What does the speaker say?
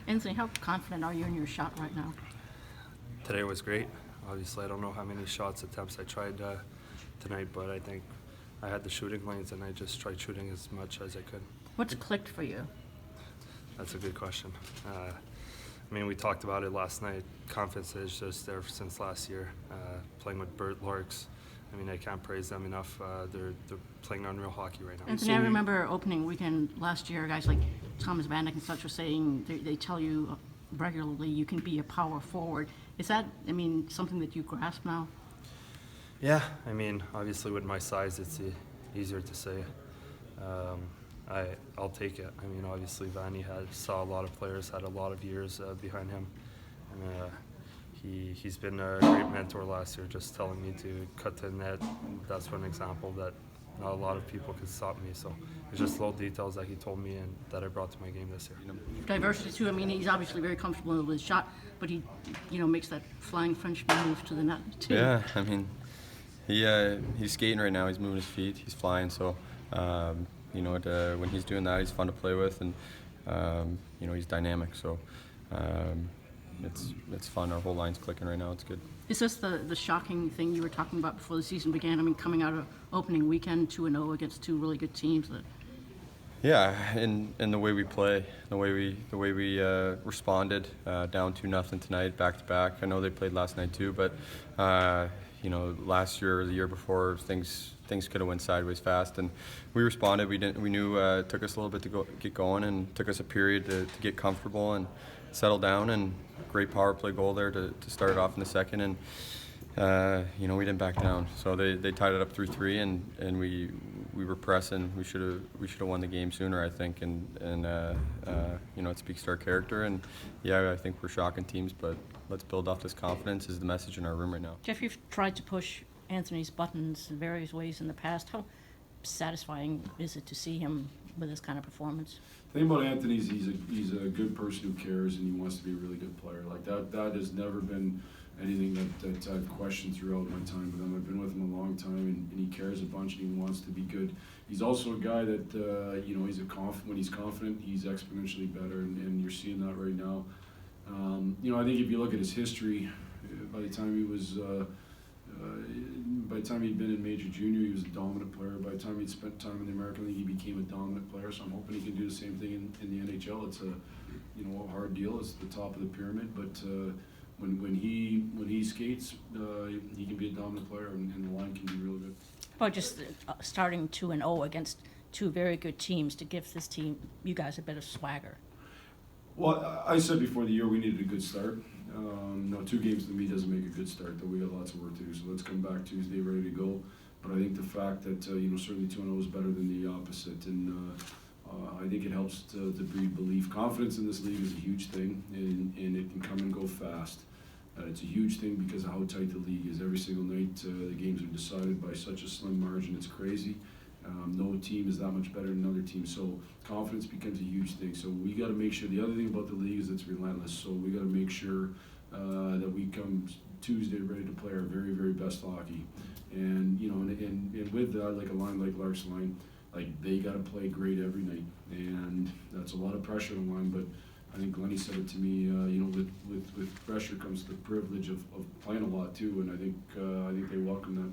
Anthony, how confident are you in your shot right now? Today was great. Obviously, I don't know how many attempts I tried tonight, but I think I had the shooting lanes and I just tried shooting as much as I could. What's clicked for you? That's a good question. We talked about it last night. Confidence is just there since last year. Playing with Bert Larks, I can't praise them enough. They're playing unreal hockey right now. Anthony, I remember opening weekend last year, guys like Thomas Vanek and such were saying they tell you regularly you can be a power forward. Is that, something that you grasp now? Yeah, obviously with my size, it's easier to say. I'll take it. Obviously Vanny saw a lot of players, had a lot of years behind him, and he's been a great mentor last year, just telling me to cut to the net. That's one example that not a lot of people could stop me. So it's just little details that he told me and that I brought to my game this year. Diversity too. He's obviously very comfortable with his shot, but he, makes that flying Frenchman move to the net too. Yeah, he's skating right now. He's moving his feet. He's flying. So, when he's doing that, he's fun to play with, and he's dynamic. So, it's fun. Our whole line's clicking right now. It's good. Is this the shocking thing you were talking about before the season began? Coming out of opening weekend 2-0 against two really good teams. Yeah, and the way we play, the way we responded, down 2-0 tonight, back to back. I know they played last night too, but last year or the year before, things could have went sideways fast, and we responded. We knew it took us a little bit to get going, and took us a period to get comfortable and settle down. And great power play goal there to start it off in the second, and we didn't back down. So they tied it up 3-3, and we were pressing. We should have won the game sooner, I think, and it speaks to our character. And yeah, I think we're shocking teams, but let's build off this confidence is the message in our room right now. Jeff, you've tried to push Anthony's buttons in various ways in the past. How satisfying is it to see him with this kind of performance? The thing about Anthony is he's a good person who cares, and he wants to be a really good player. Like that has never been anything that I've questioned throughout my time with him. I've been with him a long time, and he cares a bunch, and he wants to be good. He's also a guy that when he's confident, he's exponentially better, and you're seeing that right now. I think if you look at his history, by the time he'd been in Major Junior, he was a dominant player. By the time he'd spent time in the American League, he became a dominant player. So I'm hoping he can do the same thing in the NHL. It's a hard deal. It's the top of the pyramid, but when he skates, he can be a dominant player, and the line can be really good. How about just starting 2-0 against two very good teams to give this team, you guys, a bit of swagger? Well, I said before the year we needed a good start. 2 games to me doesn't make a good start, though. We got lots of work to do, so let's come back Tuesday ready to go. But I think the fact that, certainly 2-0 is better than the opposite, and I think it helps to breed belief. Confidence in this league is a huge thing, and it can come and go fast. It's a huge thing because of how tight the league is. Every single night, the games are decided by such a slim margin, it's crazy. No team is that much better than another team, so confidence becomes a huge thing. So we got to make sure. The other thing about the league is it's relentless. So we got to make sure that we come Tuesday ready to play our very, very best hockey. And and with that, like a line like Lark's line, like they got to play great every night, and that's a lot of pressure on the line. But I think Glennie said it to me. With pressure comes the privilege of playing a lot too, and I think they welcome that.